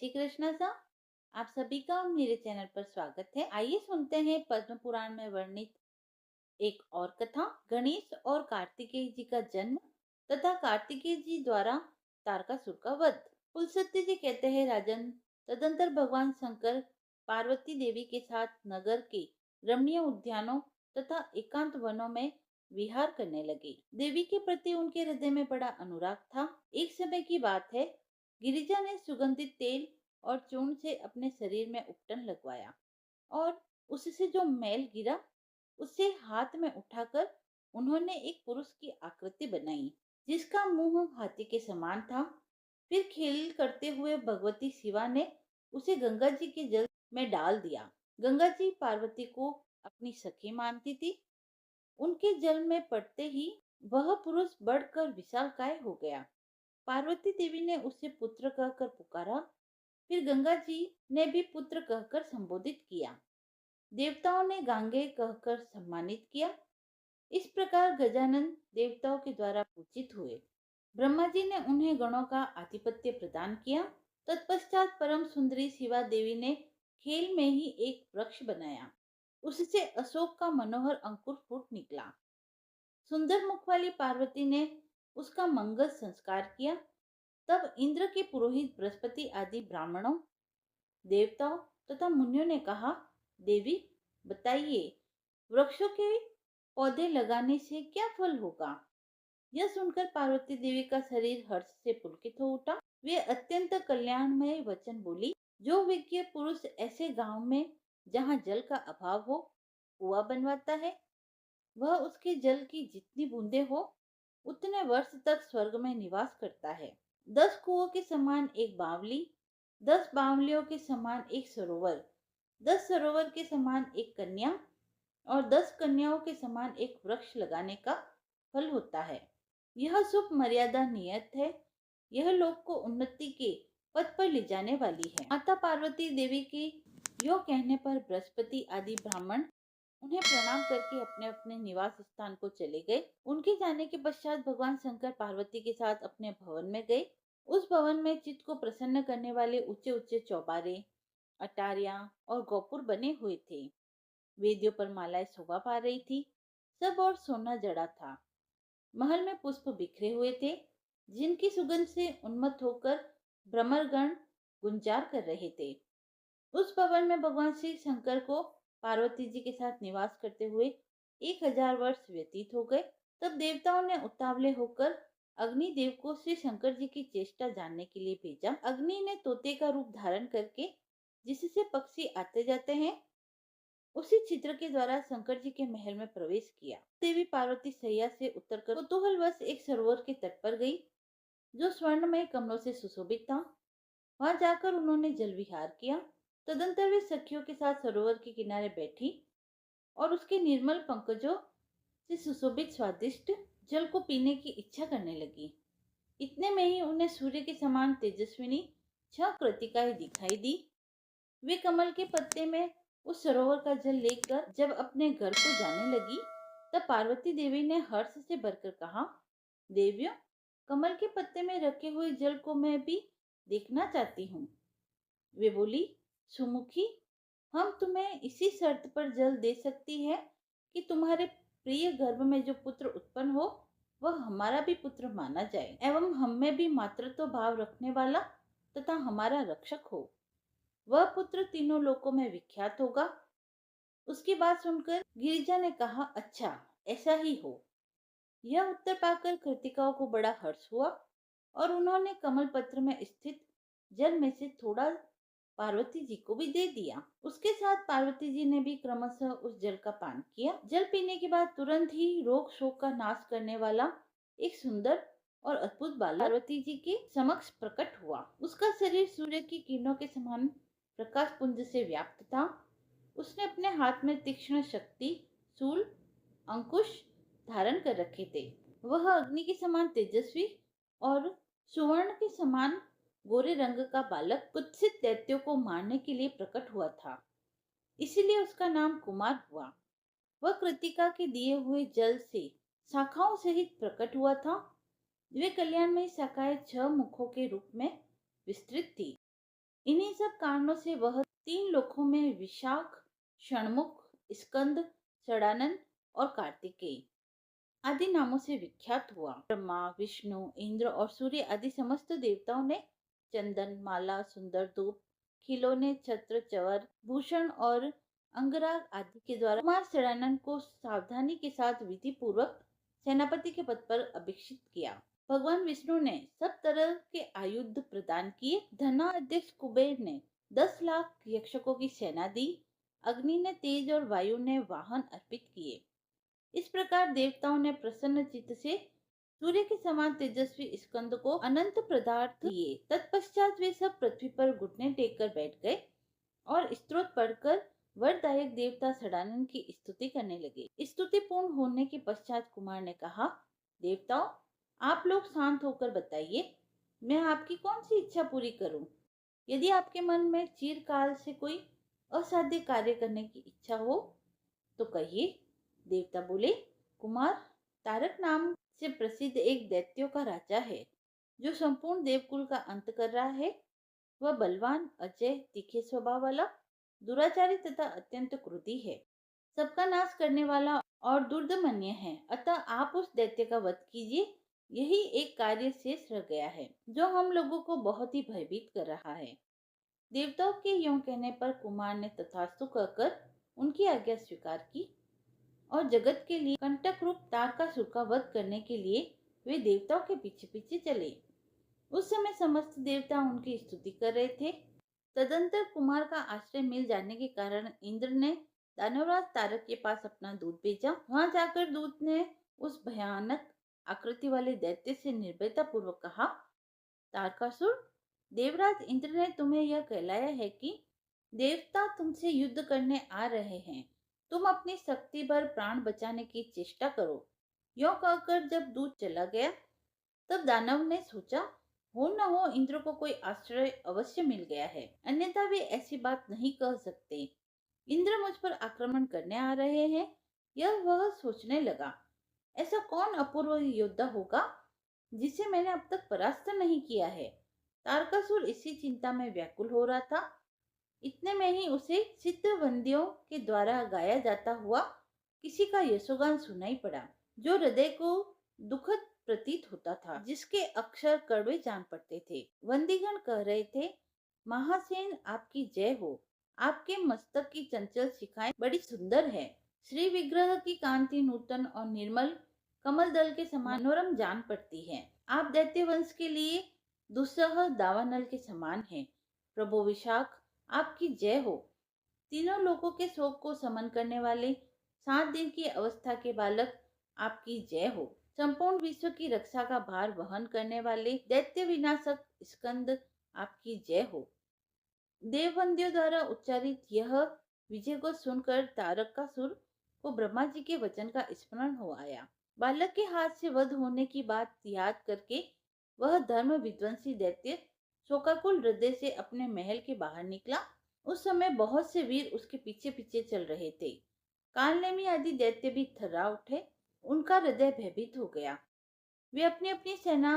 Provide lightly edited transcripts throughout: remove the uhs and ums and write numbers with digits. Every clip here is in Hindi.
श्री कृष्ण सा। आप सभी का मेरे चैनल पर स्वागत है। आइए सुनते हैं पद्म पुराण में वर्णित एक और कथा, गणेश और कार्तिकेय जी का जन्म तथा कार्तिकेय जी द्वारा तारकासुर का वध। कुलसत्य जी कहते हैं, राजन, तदंतर भगवान शंकर पार्वती देवी के साथ नगर के रमणीय उद्यानों तथा एकांत वनों में विहार करने लगे। देवी के प्रति उनके हृदय में बड़ा अनुराग था। एक समय की बात है, गिरिजा ने सुगंधित तेल और चूर्ण से अपने शरीर में उपटन लगवाया और उससे जो मैल गिरा उसे हाथ में उठाकर उन्होंने एक पुरुष की आकृति बनाई, जिसका मुंह हाथी के समान था। फिर खेल करते हुए भगवती शिवा ने उसे गंगा जी के जल में डाल दिया। गंगा जी पार्वती को अपनी सखी मानती थी। उनके जल में पड़ते ही वह पुरुष बढ़कर विशालकाय हो गया। पार्वती देवी ने उसे पुत्र कहकर पुकारा। फिर गंगा जी ने भी पुत्र कहकर संबोधित किया। देवताओं ने गांगे कहकर सम्मानित किया। इस प्रकार गजानन देवताओं के द्वारा पूजित हुए। ब्रह्मा जी ने उन्हें गणों का आधिपत्य प्रदान किया। तत्पश्चात परम सुंदरी शिवा देवी ने खेल में ही एक वृक्ष बनाया। उससे अशोक का मनोहर अंकुर फूट निकला। सुंदर मुख वाली पार्वती ने उसका मंगल संस्कार किया। तब इंद्र के पुरोहित बृहस्पति आदि ब्राह्मणों, देवताओं तथा मुनियों ने कहा, देवी बताइए, वृक्षों के पौधे लगाने से क्या फल होगा? यह सुनकर पार्वती देवी का शरीर हर्ष से पुलकित हो उठा। वे अत्यंत कल्याणमय वचन बोली, जो विज्ञ पुरुष ऐसे गांव में जहां जल का अभाव हो कुआं बनवाता है, वह उसके जल की जितनी बूंदे हो उतने वर्ष तक स्वर्ग में निवास करता है। 10 कुओं के समान एक बावली, 10 बावलियों के समान एक सरोवर, 10 सरोवर के समान एक कन्या और 10 कन्याओं के समान एक वृक्ष लगाने का फल होता है। यह शुभ मर्यादा नियत है। यह लोक को उन्नति के पथ पर ले जाने वाली है। माता पार्वती देवी के यो कहने पर बृहस्पति आदि ब्राह्मण उन्हें प्रणाम करके अपने अपने निवास स्थान को चले गए। उनके जाने के पश्चात भगवान शंकर पार्वती के साथ अपने भवन में गए। उस भवन में चित्त को प्रसन्न करने वाले ऊंचे ऊंचे चौबारे, अटारियां और गोपुर बने हुए थे। वेदियों पर मालाएं शोभा पा रही थी। सब और सोना जड़ा था। महल में पुष्प बिखरे हुए थे, जिनकी सुगंध से उन्मत्त होकर भ्रमरगण गुंजार कर रहे थे। उस भवन में भगवान श्री शंकर को पार्वती जी के साथ निवास करते हुए 1000 वर्ष व्यतीत हो गए। तब देवताओं ने उतावले होकर अग्नि देव को श्री शंकर जी की चेष्टा जानने के लिए भेजा। अग्नि ने तोते का रूप धारण करके, जिससे पक्षी आते जाते हैं, उसी चित्र के द्वारा शंकर जी के महल में प्रवेश किया। देवी पार्वती सैया से उतरकर कुतूहलवश एक सरोवर के तट पर गई, जो स्वर्णमय कमलों से सुशोभित था। वहां जाकर उन्होंने जल विहार किया। तदंतर वे सखियों के साथ सरोवर के किनारे बैठी और उसके निर्मल पंकजों से सुशोभित स्वादिष्ट जल को पीने की इच्छा करने लगी। इतने में ही उन्हें सूर्य के समान तेजस्विनी 6 कृतिकाएं दिखाई दी। वे कमल के पत्ते में उस सरोवर का जल लेकर जब अपने घर को जाने लगी, तब पार्वती देवी ने हर्ष से भरकर कहा, देवियों, कमल के पत्ते में रखे हुए जल को मैं भी देखना चाहती हूँ। वे बोली, सुमुखी, हम तुम्हें इसी शर्त पर जल दे सकती है कि तुम्हारे प्रिय गर्भ में जो पुत्र उत्पन्न हो वह हमारा भी पुत्र माना जाए एवं हम में भी मातृत्व भाव रखने वाला तथा हमारा रक्षक हो। वह पुत्र तीनों लोकों में विख्यात होगा। उसकी बात सुनकर गिरिजा ने कहा, अच्छा, ऐसा ही हो। यह उत्तर पाकर कृतिकाओं को बड़ा हर्ष हुआ और उन्होंने कमल पत्र में स्थित जल में से थोड़ा पार्वती जी को भी दे दिया। उसके साथ पार्वती जी ने भी क्रमशः उस जल का पान किया। जल पीने के बाद तुरंत ही रोग शोक का नाश करने वाला एक सुंदर और अद्भुत बालक पार्वती जी के समक्ष प्रकट हुआ। उसका शरीर सूर्य की किरणों के समान प्रकाश पुंज से व्याप्त था। उसने अपने हाथ में तीक्ष्ण शक्ति शूल अंकुश धारण कर रखे थे। वह अग्नि के समान तेजस्वी और सुवर्ण के समान गोरे रंग का बालक कुत्सित दैत्यों को मारने के लिए प्रकट हुआ था। इसीलिए उसका नाम कुमार हुआ। वह कृतिका के दिए हुए जल से शाखाओं सहित प्रकट हुआ था। वे कल्याणमयी शाखाएं 6 मुखों के रूप में विस्तृत थी। इन इन्हीं सब कारणों से वह 3 लोकों में विशाख, षणमुख, स्कंद, षडानन और कार्तिकेय आदि नामों से विख्यात हुआ। ब्रह्मा, विष्णु, इंद्र और सूर्य आदि समस्त देवताओं ने चंदन, माला, सुंदर धूप, खिलौने, छत्र, चवर, भूषण और अंगराग आदि के द्वारा कुमार षडानन को सावधानी के साथ विधि पूर्वक सेनापति के पद पर अभिषिक्त किया। भगवान विष्णु ने सब तरह के आयुध प्रदान किए। धनाध्यक्ष कुबेर ने 10 लाख यक्षकों की सेना दी। अग्नि ने तेज और वायु ने वाहन अर्पित किए। इस प्रकार देवताओं ने प्रसन्न चित्त से सूर्य के समान तेजस्वी स्कंद को अनंत पदार्थ दिए। तत्पश्चात वे सब पृथ्वी पर घुटने टेक कर बैठ गए और स्तोत्र पढ़कर वरदायक देवता षडानन की स्तुति करने लगे। स्तुति पूर्ण होने के पश्चात कुमार ने कहा, देवताओं, आप लोग शांत होकर बताइए, मैं आपकी कौन सी इच्छा पूरी करूं? यदि आपके मन में चिरकाल से कोई असाध्य कार्य करने की इच्छा हो तो कहिए। देवता बोले, कुमार, तारक नाम से प्रसिद्ध एक दैत्यों का राजा है जो संपूर्ण देवकुल का अंत कर रहा है। वह बलवान, अजय, तीखे स्वभाव वाला, दुराचारी तथा अत्यंत क्रोधी है। सबका नाश करने वाला और दुर्दमन्य है। अतः आप उस दैत्य का वध कीजिए। यही एक कार्य शेष रह गया है जो हम लोगों को बहुत ही भयभीत कर रहा है। देवताओं के यों कहने पर कुमार ने तथास्तु कहकर उनकी आज्ञा स्वीकार की और जगत के लिए कंटक रूप तारकासुर का वध करने के लिए वे देवताओं के पीछे पीछे चले। उस समय समस्त देवता उनकी स्तुति कर रहे थे। तदंतर कुमार का आश्रय मिल जाने के कारण इंद्र ने दानवराज तारक के पास अपना दूत भेजा। वहां जाकर दूत ने उस भयानक आकृति वाले दैत्य से निर्भयता पूर्वक कहा, तारकासुर, देवराज इंद्र ने तुम्हें यह कहलाया है कि देवता तुमसे युद्ध करने आ रहे हैं। तुम अपनी शक्ति भर प्राण बचाने की चेष्टा करो। यों कहकर जब दूत चला गया तब दानव ने सोचा, हो न हो इंद्र को कोई आश्रय अवश्य मिल गया है, अन्यथा वे ऐसी बात नहीं कह सकते। इंद्र मुझ पर आक्रमण करने आ रहे हैं। यह वह सोचने लगा, ऐसा कौन अपूर्व योद्धा होगा जिसे मैंने अब तक परास्त नहीं किया है। तारकासुर इसी चिंता में व्याकुल हो रहा था। इतने में ही उसे सिद्धवंदियों के द्वारा गाया जाता हुआ किसी का यशोगान सुनाई पड़ा, जो हृदय को दुखद प्रतीत होता था, जिसके अक्षर कड़वे जान पड़ते थे। वंदीगण कह रहे थे, महासेन आपकी जय हो। आपके मस्तक की चंचल शिखाएं बड़ी सुंदर है। श्री विग्रह की कांति नूतन और निर्मल कमल दल के समान मनोरम जान पड़ती है। आप दैत्य वंश के लिए दुस्सह दावानल के समान हैं। प्रभु विशाख, आपकी जय हो। तीनों लोगों के शोक को समन करने वाले 7 दिन की अवस्था के बालक, आपकी जय हो। संपूर्ण विश्व की रक्षा का भार वहन करने वाले दैत्य विनाशक स्कंद, आपकी जय हो। देववंदियों द्वारा उच्चारित यह विजय को सुनकर तारकासुर को ब्रह्मा जी के वचन का स्मरण हो आया। बालक के हाथ से वध होने की बात याद करके वह धर्म विध्वंसी दैत्य शोकाकुल हृदय से अपने महल के बाहर निकला। उस समय बहुत से वीर उसके पीछे पीछे चल रहे थे। कालनेमी आदि दैत्य भी थर्रा उठे। उनका हृदय भयभीत हो गया। वे अपनी अपनी सेना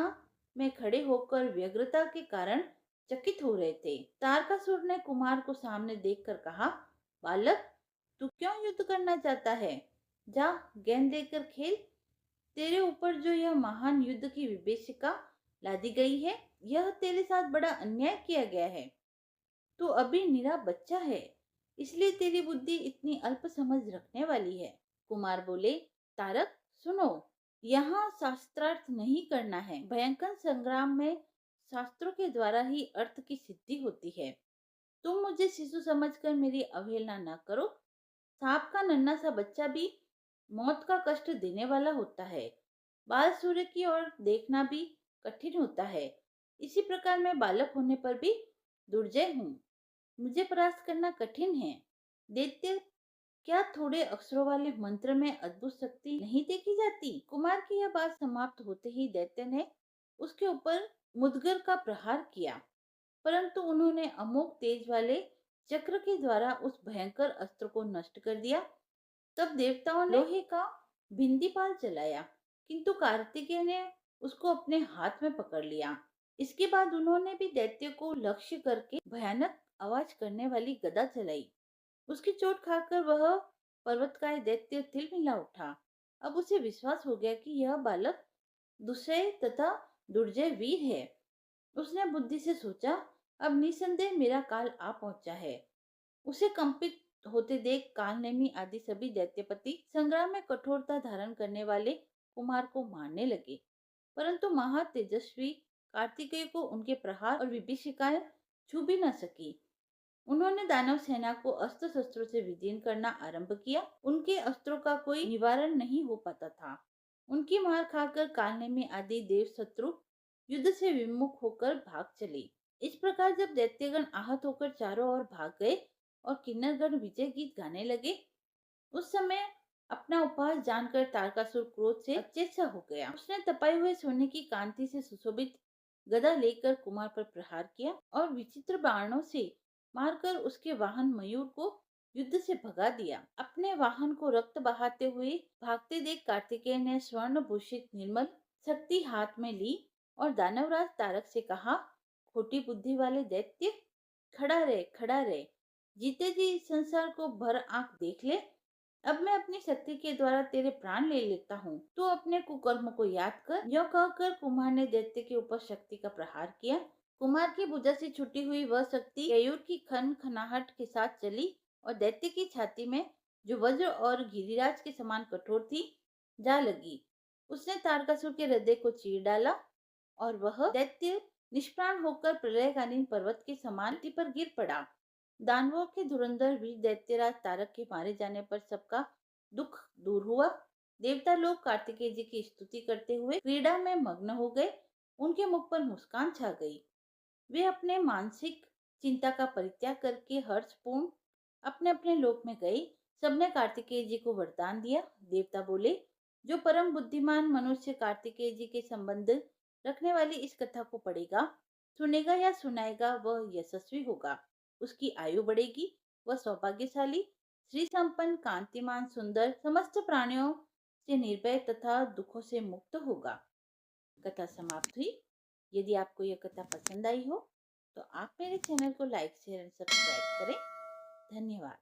में खड़े होकर व्यग्रता के कारण चकित हो रहे थे। तारकासुर ने कुमार को सामने देखकर कहा, बालक, तू क्यों युद्ध करना चाहता है? जा, गेंद लेकर खेल। तेरे ऊपर जो यह महान युद्ध की विभीषिका लादी गई है, यह तेरे साथ बड़ा अन्याय किया गया है। तू अभी निरा बच्चा है, इसलिए तेरी बुद्धि इतनी अल्प समझ रखने वाली है। कुमार बोले, तारक सुनो, यहाँ शास्त्रार्थ नहीं करना है। भयंकर संग्राम में शास्त्रों के द्वारा ही अर्थ की सिद्धि होती है। तुम मुझे शिशु समझकर मेरी अवहेलना न करो। सांप का नन्हा सा बच्चा भी मौत का कष्ट देने वाला होता है। बाल सूर्य की ओर देखना भी कठिन होता है। इसी प्रकार मैं बालक होने पर भी दुर्जय हूँ। मुझे परास्त करना कठिन है। दैत्य, क्या थोड़े अक्षरों वाले मंत्र में अद्भुत शक्ति नहीं देखी जाती? कुमार की यह बात समाप्त होते ही दैत्य ने उसके ऊपर मुदगर का प्रहार किया, परंतु उन्होंने अमोघ तेज वाले चक्र के द्वारा उस भयंकर अस्त्र को नष्ट कर दिया। तब देवताओं ने लोहे का भिंदीपाल चलाया, किंतु कार्तिकेय ने उसको अपने हाथ में पकड़ लिया। इसके बाद उन्होंने भी दैत्य को लक्ष्य करके भयानक आवाज करने वाली गदा चलाई। उसकी चोट खाकर वह पर्वतकाय दैत्य तिलमिला उठा। अब उसे विश्वास हो गया कि यह बालक दुष्यय तथा दुर्जय वीर है। उसने बुद्धि से सोचा, अब निसंदेह मेरा काल आ पहुंचा है। उसे कंपित होते देख कालनेमी आदि सभी दैत्यपति संग्राम में कठोरता धारण करने वाले कुमार को मारने लगे, परंतु महातेजस्वी कार्तिकेय को उनके प्रहार और विभीषिकाएं छू भी न सकी। उन्होंने दानव सेना को अस्त्र शस्त्रों से विदीर्ण करना आरंभ किया। उनके अस्त्रों का कोई निवारण नहीं हो पाता था। उनकी मार खाकर कालनेमी आदि देव शत्रु युद्ध से विमुख होकर भाग चले। इस प्रकार जब दैत्यगण आहत होकर चारों ओर भाग गए और किन्नरगण विजय गीत गाने लगे, उस समय अपना उपहास जानकर तारकासुर क्रोध से अचेत सा हो गया। उसने तपाए हुए सोने की कांति से सुशोभित गदा लेकर कुमार पर प्रहार किया और विचित्र बाणों से मारकर उसके वाहन मयूर को युद्ध से भगा दिया। अपने वाहन को रक्त बहाते हुए भागते देख कार्तिकेय ने स्वर्ण भूषित निर्मल शक्ति हाथ में ली और दानवराज तारक से कहा, खोटी बुद्धि वाले दैत्य, खड़ा रहे, जीते जी इस संसार को भर आंख देख ले। अब मैं अपनी शक्ति के द्वारा तेरे प्राण ले लेता हूँ, तू अपने कुकर्म को याद कर। यह कहकर कुमार ने दैत्य के ऊपर शक्ति का प्रहार किया। कुमार की भुजा से छुटी हुई वह शक्ति केयूर की खन खनाहट के साथ चली और दैत्य की छाती में, जो वज्र और गिरिराज के समान कठोर थी, जा लगी। उसने तारकासुर के हृदय को चीर डाला और वह दैत्य निष्प्राण होकर प्रलयकालीन पर्वत के समान धरती पर गिर पड़ा। दानवों के धुरंधर वीर दैत्यराज तारक के मारे जाने पर सबका दुख दूर हुआ। देवता लोग कार्तिकेय जी की स्तुति करते हुए क्रीड़ा में मग्न हो गए। उनके मुख पर मुस्कान छा गई। वे अपने मानसिक चिंता का परित्याग करके हर्षपूर्ण अपने अपने लोक में गए। सबने कार्तिकेय जी को वरदान दिया। देवता बोले, जो परम बुद्धिमान मनुष्य कार्तिकेय जी के संबंध रखने वाली इस कथा को पढ़ेगा, सुनेगा या सुनाएगा, वह यशस्वी होगा, उसकी आयु बढ़ेगी, वह सौभाग्यशाली, श्री संपन्न, कांतिमान, सुंदर, समस्त प्राणियों से निर्भय तथा दुखों से मुक्त होगा। कथा समाप्त हुई। यदि आपको यह कथा पसंद आई हो तो आप मेरे चैनल को लाइक, शेयर एंड सब्सक्राइब करें। धन्यवाद।